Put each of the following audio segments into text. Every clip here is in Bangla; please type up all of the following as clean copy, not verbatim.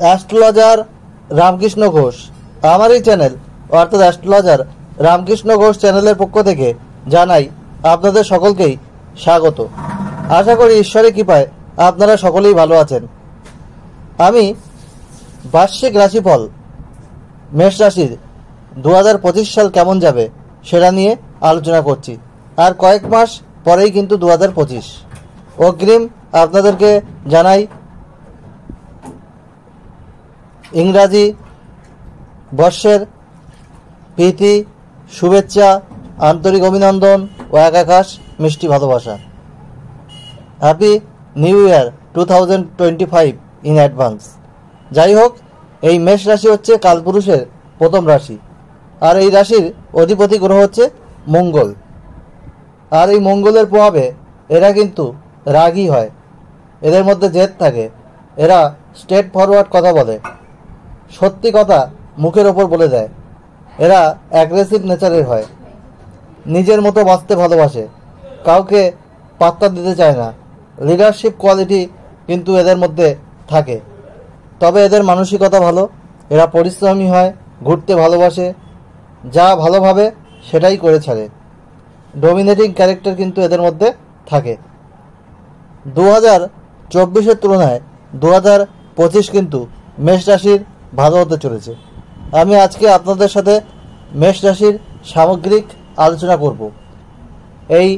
অ্যাস্ট্রোলজার রামকৃষ্ণ ঘোষ। আমার এই চ্যানেল অর্থাৎ অ্যাস্ট্রোলজার রামকৃষ্ণ ঘোষ চ্যানেলের পক্ষ থেকে জানাই আপনাদের সকলকেই স্বাগত। আশা করি ঈশ্বরের কৃপায় আপনারা সকলেই ভালো আছেন। আমি বার্ষিক রাশিফল মেষ রাশির 2025 সাল কেমন যাবে সেটা নিয়ে আলোচনা করছি। আর কয়েক মাস পরেই কিন্তু 2025। অগ্রিম আপনাদেরকে জানাই ইংরাজি বর্ষের প্রীতি, শুভেচ্ছা, আন্তরিক অভিনন্দন ও এক আকাশ মিষ্টি ভালোবাসা। Happy new year 2025 in advance. যাই হোক, এই মেষ রাশি হচ্ছে কালপুরুষের প্রথম রাশি, আর এই রাশির অধিপতি গ্রহ হচ্ছে মঙ্গল। আর এই মঙ্গলের প্রভাবে এরা কিন্তু রাগী হয়, এদের মধ্যে জেদ থাকে, এরা স্ট্রেট ফরওয়ার্ড কথা বলে, সত্যি কথা মুখের ওপর বলে দেয়, এরা অ্যাগ্রেসিভ নেচারের হয়, নিজের মতো বাঁচতে ভালোবাসে, কাউকে পাত্তা দিতে চায় না। লিডারশিপ কোয়ালিটি কিন্তু এদের মধ্যে থাকে। তবে এদের মানসিকতা ভালো, এরা পরিশ্রমী হয়, ঘুরতে ভালোবাসে, যা ভালোভাবে সেটাই করে ছাড়ে। ডমিনেটিং ক্যারেক্টার কিন্তু এদের মধ্যে থাকে। 2024-এর তুলনায় 2025 কিন্তু মেষ রাশির ভালো হতে চলেছে। আমি আজকে আপনাদের সাথে মেষ রাশির সামগ্রিক আলোচনা করব। এই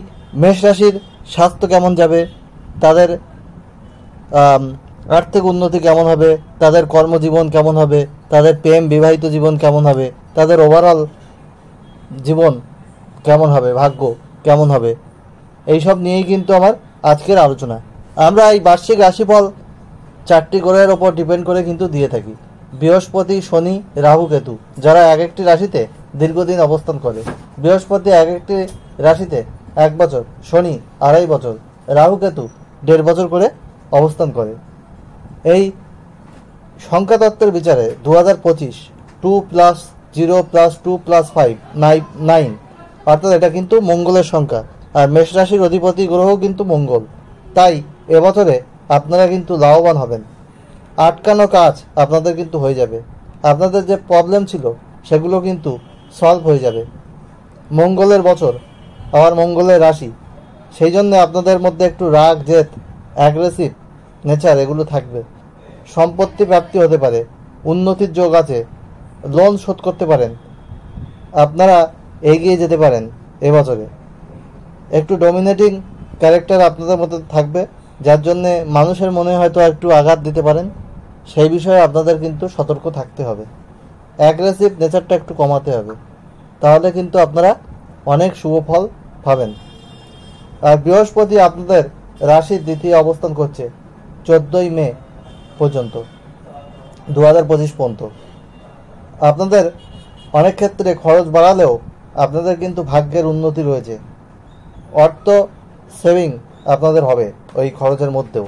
মেষ রাশির স্বাস্থ্য কেমন যাবে, তাদের আর্থিক উন্নতি কেমন হবে, তাদের কর্মজীবন কেমন হবে, তাদের প্রেম বিবাহিত জীবন কেমন হবে, তাদের ওভারঅল জীবন কেমন হবে, ভাগ্য কেমন হবে, এইসব নিয়েই কিন্তু আমার আজকের আলোচনা। আমরা এই বার্ষিক রাশিফল 4টি গ্রহের ওপর ডিপেন্ড করে কিন্তু দিয়ে থাকি। বৃহস্পতি, শনি, রাহু, কেতু, যারা এক একটি রাশিতে দীর্ঘদিন অবস্থান করে। বৃহস্পতি এক একটি রাশিতে 1 বছর, শনি 2.5 বছর, রাহু কেতু 1.5 বছর করে অবস্থান করে। এই সংখ্যাতত্ত্বের বিচারে 2025 2 + 0 + 2 + 5 9, অর্থাৎ এটা কিন্তু মঙ্গলের সংখ্যা। আর মেষ রাশির অধিপতি গ্রহ কিন্তু মঙ্গল। তাই এবছরে আপনারা কিন্তু লাভবান হবেন। আটকানো কাজ আপনাদের কিন্তু হয়ে যাবে, আপনাদের যে প্রবলেম ছিল সেগুলো কিন্তু সলভ হয়ে যাবে। মঙ্গলের বছর, আবার মঙ্গলের রাশি, সেই জন্য আপনাদের মধ্যে একটু রাগ, জেদ, অ্যাগ্রেসিভ নেচার এগুলো থাকবে। সম্পত্তি প্রাপ্তি হতে পারে, উন্নতির যোগ আছে, লোন শোধ করতে পারেন, আপনারা এগিয়ে যেতে পারেন। এবছরে একটু ডমিনেটিং ক্যারেক্টার আপনাদের মধ্যে থাকবে, যার জন্যে মানুষের মনে হয়তো একটু আঘাত দিতে পারেন। সেই বিষয়ে আপনাদের কিন্তু সতর্ক থাকতে হবে। অ্যাগ্রেসিভ নেচারটা একটু কমাতে হবে, তাহলে কিন্তু আপনারা অনেক শুভ ফল পাবেন। আর বৃহস্পতি আপনাদের রাশির দ্বিতীয় অবস্থান করছে 14ই মে পর্যন্ত, 2025 পর্যন্ত। আপনাদের অনেক ক্ষেত্রে খরচ বাড়ালেও আপনাদের কিন্তু ভাগ্যের উন্নতি রয়েছে। অর্থ সেভিং আপনাদের হবে ওই খরচের মধ্যেও।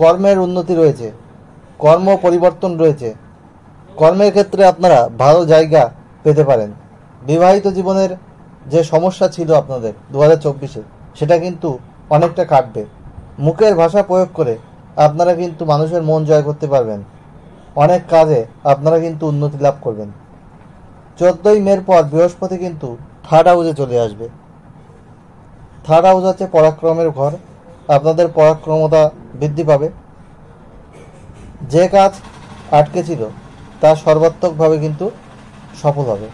কর্মের উন্নতি রয়েছে, কর্ম পরিবর্তন রয়েছে, কর্মের ক্ষেত্রে আপনারা ভালো জায়গা পেতে পারেন। বিবাহিত জীবনের যে সমস্যা ছিল আপনাদের 2024-এ, সেটা কিন্তু অনেকটা কাটবে। মুখের ভাষা প্রয়োগ করে আপনারা কিন্তু মানুষের মন জয় করতে পারবেন। অনেক কাজে আপনারা কিন্তু উন্নতি লাভ করবেন। 14ই মের পর বৃহস্পতি কিন্তু 3rd হাউসে চলে আসবে। 3rd হাউস হচ্ছে পরাক্রমের ঘর। আপনাদের পরাক্রমতা বৃদ্ধি পাবে। যে কাজ আটকে ছিল তা সর্বাত্মকভাবে কিন্তু সফল হবে।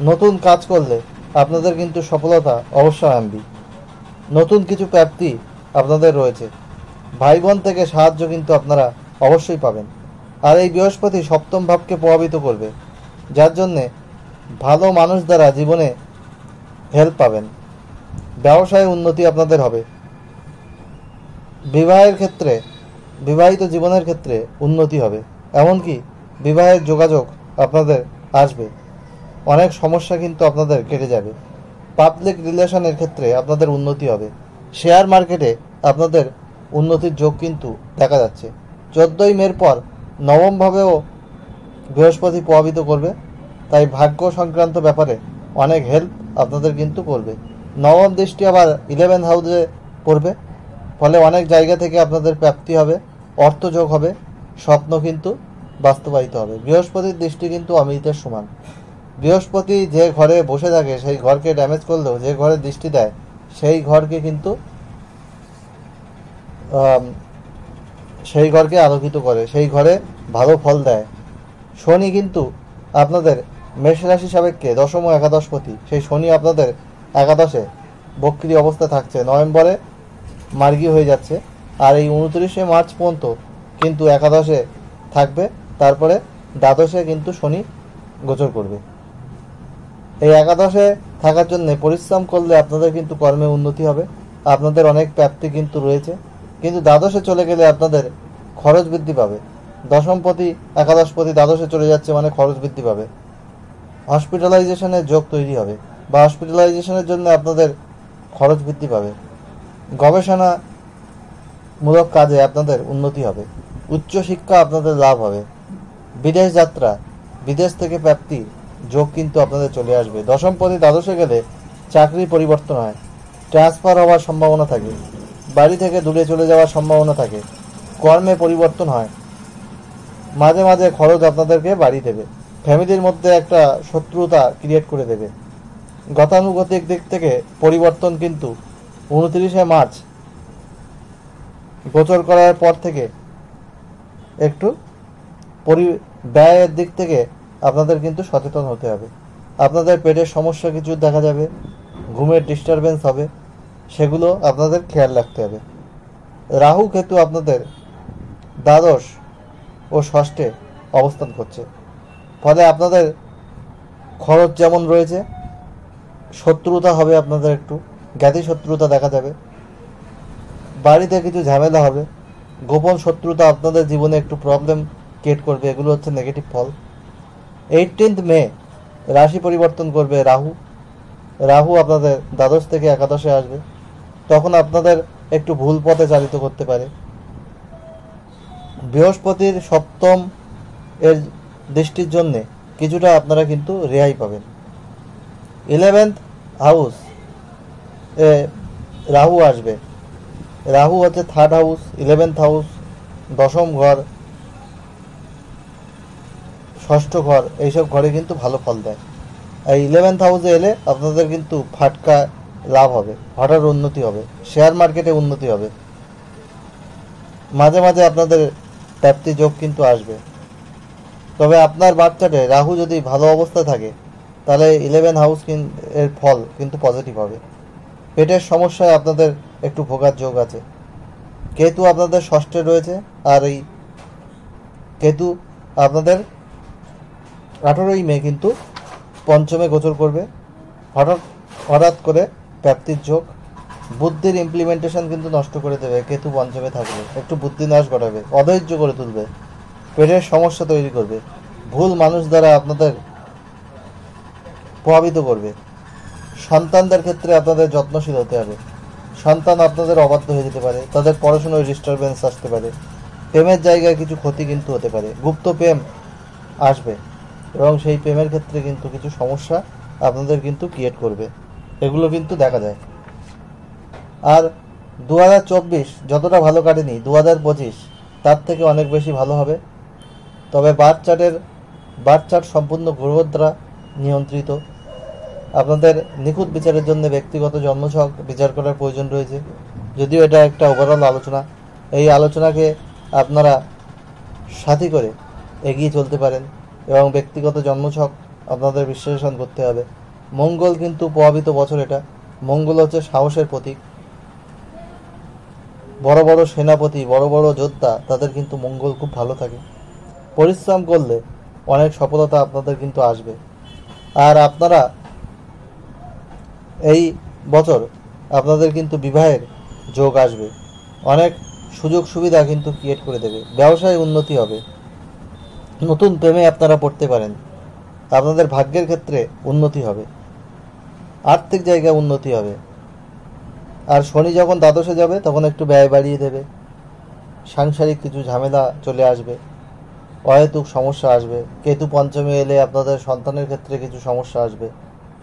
নতুন কাজ করলে আপনাদের কিন্তু সফলতা অবশ্যই আনবে। নতুন কিছু প্রাপ্তি আপনাদের রয়েছে। ভাই বোন থেকে সাহায্য কিন্তু আপনারা অবশ্যই পাবেন। আর এই বৃহস্পতি 7ম ভাবকে প্রভাবিত করবে, যার জন্যে ভালো মানুষ দ্বারা জীবনে হেল্প পাবেন। ব্যবসায় উন্নতি আপনাদের হবে। বিবাহের ক্ষেত্রে, বিবাহিত জীবনের ক্ষেত্রে উন্নতি হবে, এমনকি বিবাহের যোগাযোগ আপনাদের আসবে। অনেক সমস্যা কিন্তু আপনাদের কেটে যাবে। পাবলিক রিলেশনের ক্ষেত্রে আপনাদের উন্নতি হবে। শেয়ার মার্কেটে আপনাদের উন্নতির যোগ কিন্তু দেখা যাচ্ছে। 14ই মের পর 9ম ভাবেও বৃহস্পতি প্রভাবিত করবে, তাই ভাগ্য সংক্রান্ত ব্যাপারে অনেক হেল্প আপনাদের কিন্তু করবে। 9ম দৃষ্টি আবার 11 হাউসে পড়বে, ফলে অনেক জায়গা থেকে আপনাদের প্রাপ্তি হবে, অর্থযোগ হবে, স্বপ্ন কিন্তু বাস্তবায়িত হবে। বৃহস্পতির দৃষ্টি কিন্তু অমৃতের সমান। বৃহস্পতি যে ঘরে বসে থাকে সেই ঘরকে ড্যামেজ করলেও যে ঘরে দৃষ্টি দেয় সেই ঘরকে কিন্তু সেই ঘরকে আলোকিত করে, সেই ঘরে ভালো ফল দেয়। শনি কিন্তু আপনাদের মেষ রাশি সাপেক্ষে দশম ও একাদশপতি। সেই শনি আপনাদের একাদশে বক্রী অবস্থা থাকছে, নভেম্বরে মার্গী হয়ে যাচ্ছে। আর এই 29শে মার্চ পর্যন্ত কিন্তু একাদশে থাকবে, তারপরে দ্বাদশে কিন্তু শনি গোচর করবে। এই একাদশে থাকার জন্য পরিশ্রম করলে আপনাদের কিন্তু কর্মে উন্নতি হবে, আপনাদের অনেক প্রাপ্তি কিন্তু রয়েছে। কিন্তু দ্বাদশে চলে গেলে আপনাদের খরচ বৃদ্ধি পাবে। দশমপতি একাদশপতি দ্বাদশে চলে যাচ্ছে মানে খরচ বৃদ্ধি পাবে, হসপিটালাইজেশনের যোগ তৈরি হবে বা হসপিটালাইজেশনের জন্য আপনাদের খরচ বৃদ্ধি পাবে। গবেষণামূলক কাজে আপনাদের উন্নতি হবে, উচ্চশিক্ষা আপনাদের লাভ হবে, বিদেশ যাত্রা, বিদেশ থেকে প্রাপ্তি যোগ কিন্তু আপনাদের চলে আসবে। দশমপতি দ্বাদশে গেলে চাকরি পরিবর্তন হয়, ট্রান্সফার হওয়ার সম্ভাবনা থাকে, বাড়ি থেকে দূরে চলে যাওয়ার সম্ভাবনা থাকে, কর্মে পরিবর্তন হয়, মাঝে মাঝে খরচ আপনাদেরকে বাড়িয়ে দেবে, ফ্যামিলির মধ্যে একটা শত্রুতা ক্রিয়েট করে দেবে। গতানুগতিক দিক থেকে পরিবর্তন কিন্তু 29শে মার্চ গোচর করার পর থেকে একটু ব্যয়ের দিক থেকে আপনাদের কিন্তু সচেতন হতে হবে। আপনাদের পেটের সমস্যা কিছু দেখা যাবে, ঘুমের ডিস্টারবেন্স হবে, সেগুলো আপনাদের খেয়াল রাখতে হবে। রাহু কেতু আপনাদের দ্বাদশ ও ষষ্ঠে অবস্থান করছে, ফলে আপনাদের খরচ যেমন রয়েছে, শত্রুতা হবে, আপনাদের একটু জ্ঞাতি শত্রুতা দেখা যাবে, বাড়িতে কিছু ঝামেলা হবে, গোপন শত্রুতা আপনাদের জীবনে একটু প্রবলেম ক্রিয়েট করবে। এগুলো হচ্ছে নেগেটিভ ফল। 18 মে রাশি পরিবর্তন করবে রাহু। রাহু আপনাদের দ্বাদশ থেকে একাদশে আসবে, তখন আপনাদের একটু ভুল পথে চালিত করতে পারে। বৃহস্পতির সপ্তম এর দৃষ্টির জন্যে কিছুটা আপনারা কিন্তু রেহাই পাবেন। 11th হাউস এ রাহু আসবে। রাহু হচ্ছে 3rd হাউস, 11th হাউস, দশম ঘর, ষষ্ঠ ঘর, এইসব ঘরে কিন্তু ভালো ফল দেয়। এই 11th হাউসে এলে আপনাদের কিন্তু ফাটকা লাভ হবে, হঠাৎ উন্নতি হবে, শেয়ার মার্কেটে উন্নতি হবে, মাঝে মাঝে আপনাদের প্রাপ্তি যোগ কিন্তু আসবে। তবে আপনার বাচ্চাটে রাহু যদি ভালো অবস্থায় থাকে তাহলে 11 হাউস এর ফল কিন্তু পজিটিভ হবে। পেটের সমস্যায় আপনাদের একটু ভোগার যোগ আছে। কেতু আপনাদের ষষ্ঠে রয়েছে, আর এই কেতু আপনাদের 18ই মে কিন্তু পঞ্চমে গোচর করবে। হঠাৎ হঠাৎ করে প্রাপ্তির যোগ, বুদ্ধির ইমপ্লিমেন্টেশন কিন্তু নষ্ট করে দেবে। কেতু পঞ্চমে থাকবে, একটু বুদ্ধিনাশ ঘটাবে, অধৈর্য করে তুলবে, পেটের সমস্যা তৈরি করবে, ভুল মানুষ দ্বারা আপনাদের প্রভাবিত করবে। সন্তানদের ক্ষেত্রে আপনাদের যত্নশীল হতে হবে। সন্তান আপনাদের অবাধ্য হয়ে যেতে পারে, তাদের পড়াশোনায় ডিস্টারবেন্স আসতে পারে, প্রেমের জায়গায় কিছু ক্ষতি কিন্তু হতে পারে, গুপ্ত প্রেম আসবে এবং সেই প্রেমের ক্ষেত্রে কিন্তু কিছু সমস্যা আপনাদের কিন্তু ক্রিয়েট করবে। এগুলো কিন্তু দেখা যায়। আর 2024 যতটা ভালো কাটেনি, 2025 তার থেকে অনেক বেশি ভালো হবে। তবে বার্থ চার্ট সম্পূর্ণ গ্রহ দ্বারা নিয়ন্ত্রিত। আপনাদের নিখুঁত বিচারের জন্য ব্যক্তিগত জন্মছক বিচার করার প্রয়োজন রয়েছে। যদিও এটা একটা ওভারঅল আলোচনা, এই আলোচনাকে আপনারা সাথী করে এগিয়ে চলতে পারেন এবং ব্যক্তিগত জন্মছক আপনাদের বিশ্লেষণ করতে হবে। মঙ্গল কিন্তু প্রভাবিত বছর এটা। মঙ্গল হচ্ছে সাহসের প্রতীক। বড় বড় সেনাপতি, বড় বড় যোদ্ধা, তাদের কিন্তু মঙ্গল খুব ভালো থাকে। পরিশ্রম করলে অনেক সফলতা আপনাদের কিন্তু আসবে। আর আপনারা এই বছর আপনাদের কিন্তু বিবাহের যোগ আসবে, অনেক সুযোগ সুবিধা কিন্তু ক্রিয়েট করে দেবে, ব্যবসায় উন্নতি হবে, নতুন প্রেমে আপনারা পড়তে পারেন, আপনাদের ভাগ্যের ক্ষেত্রে উন্নতি হবে, আর্থিক জায়গায় উন্নতি হবে। আর শনি যখন দ্বাদশে যাবে তখন একটু ব্যয় বাড়িয়ে দেবে, সাংসারিক কিছু ঝামেলা চলে আসবে, অহেতুক সমস্যা আসবে। কেতু পঞ্চমে এলে আপনাদের সন্তানের ক্ষেত্রে কিছু সমস্যা আসবে,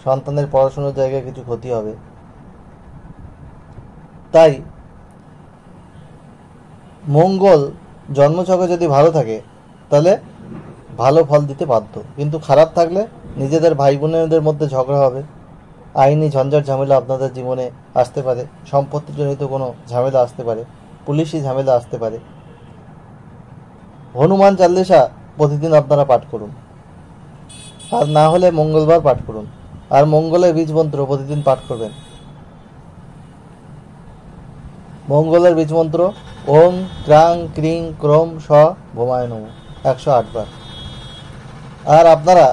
সন্তানের পড়াশোনার জায়গায় কিছু ক্ষতি হবে। তাই মঙ্গল জন্মছকে যদি ভালো থাকে তাহলে ভালো ফল দিতে বাধ্য, কিন্তু খারাপ থাকলে নিজেদের ভাই বোনেদের মধ্যে ঝগড়া হবে, আইনি ঝঞ্ঝাট ঝামেলা আপনাদের জীবনে আসতে পারে, সম্পত্তিজনিত কোনো ঝামেলা আসতে পারে, পুলিশি ঝামেলা আসতে পারে। হনুমান চাল্লিশা প্রতিদিন আপনারা পাঠ করুন, আর না হলে মঙ্গলবার পাঠ করুন, আর মঙ্গলের বীজ মন্ত্র প্রতিদিন পাঠ করবেন। মঙ্গলের বীজ মন্ত্র ওম ক্রাং ক্রিং ক্রোম স ভোমায় নমঃ 108 বার। আর আপনারা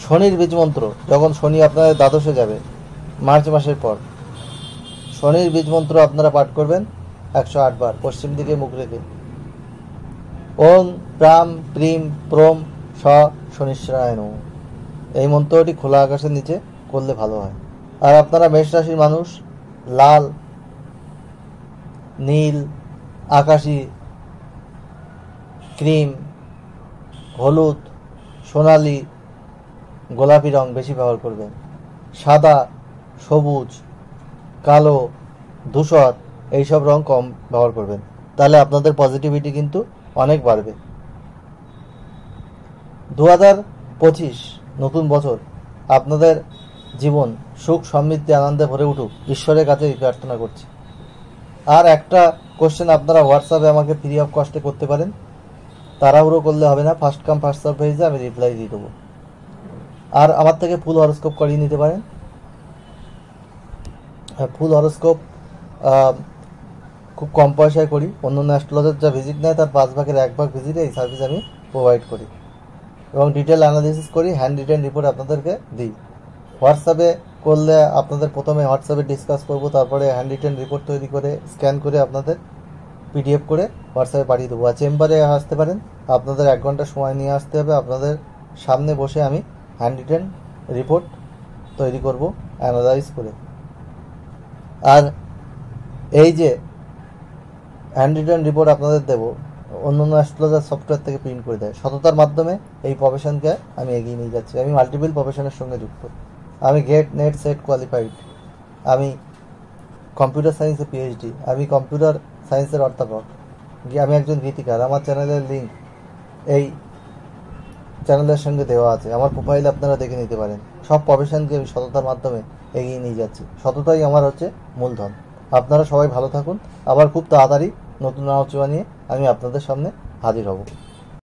শনির বীজ মন্ত্র, যখন শনি আপনাদের দ্বাদশে যাবে মার্চ মাসের পর, শনির বীজ মন্ত্র আপনারা পাঠ করবেন 108 বার, পশ্চিম দিকে মুখ রেখে। ওম প্রাম প্রিম প্রম স শনিশ্চরায় নমঃ। এই মন্ত্রটি খোলা আকাশের নিচে করলে ভালো হয়। আর আপনারা মেষ রাশির মানুষ লাল, নীল, আকাশি, ক্রিম, হলুদ, সোনালি, গোলাপি রং বেশি ব্যবহার করবেন। সাদা, সবুজ, কালো, ধূসর এইসব রং কম ব্যবহার করবেন, তাহলে আপনাদের পজিটিভিটি কিন্তু অনেক বাড়বে। 2025 নতুন বছর আপনাদের জীবন সুখ সমৃদ্ধি আনন্দে ভরে উঠুক, ঈশ্বরের কাছে এই প্রার্থনা করছি। আর একটা কোশ্চেন আপনারা হোয়াটসঅ্যাপে আমাকে ফ্রি অফ কস্টে করতে পারেন, তাড়াহুড়ো করলে হবে না, ফার্স্ট কাম ফার্স্ট সার্ভ হয়েছে, আমি রিপ্লাই দিয়ে দেবো। আর আমার থেকে ফুল হরোস্কোপ করিয়ে নিতে পারেন। ফুল হরোস্কোপ খুব কম পয়সায় করি, অন্য অ্যাস্ট্রোলজার যা ভিজিট নেয় তার 5 ভাগের 1 ভাগ ভিজিটে এই সার্ভিস আমি প্রোভাইড করি, এবং ডিটেল অ্যানালিসিস করি, হ্যান্ড রিটেন রিপোর্ট আপনাদেরকে দিই। হোয়াটসঅ্যাপে করলে আপনাদের প্রথমে হোয়াটসঅ্যাপে ডিসকাস করব, তারপরে হ্যান্ড রিটেন রিপোর্ট তৈরি করে স্ক্যান করে আপনাদের পিডিএফ করে হোয়াটসঅ্যাপে পাঠিয়ে দেবো। আর চেম্বারে আসতে পারেন, আপনাদের 1 ঘন্টা সময় নিয়ে আসতে হবে, আপনাদের সামনে বসে আমি হ্যান্ড রিটেন রিপোর্ট তৈরি করব অ্যানালাইজ করে। আর এই যে হ্যান্ড রিটেন রিপোর্ট আপনাদের দেবো, অন্য অ্যাস্ট্রোলজার সফটওয়্যার থেকে প্রিন্ট করে দেয়, সততার মাধ্যমে এই প্রফেশনকে আমি এগিয়ে নিয়ে যাচ্ছি। আমি মাল্টিপল প্রফেশনের সঙ্গে যুক্ত, আমি গেট নেট সেট কোয়ালিফাইড, আমি কম্পিউটার সায়েন্সে পিএইচডি, আমি কম্পিউটার সায়েন্সের অধ্যাপক, আমি একজন গীতিকার। আমার চ্যানেলের লিঙ্ক এই চ্যানেলের সঙ্গে দেওয়া আছে, আমার প্রোফাইল আপনারা দেখে নিতে পারেন। সব প্রফেশনকে আমি সততার মাধ্যমে এগিয়ে নিয়ে যাচ্ছি, সততাই আমার হচ্ছে মূলধন। আপনারা সবাই ভালো থাকুন, আবার খুব তাড়াতাড়ি নতুন আলোচনা নিয়ে আমি আপনাদের সামনে হাজির হব।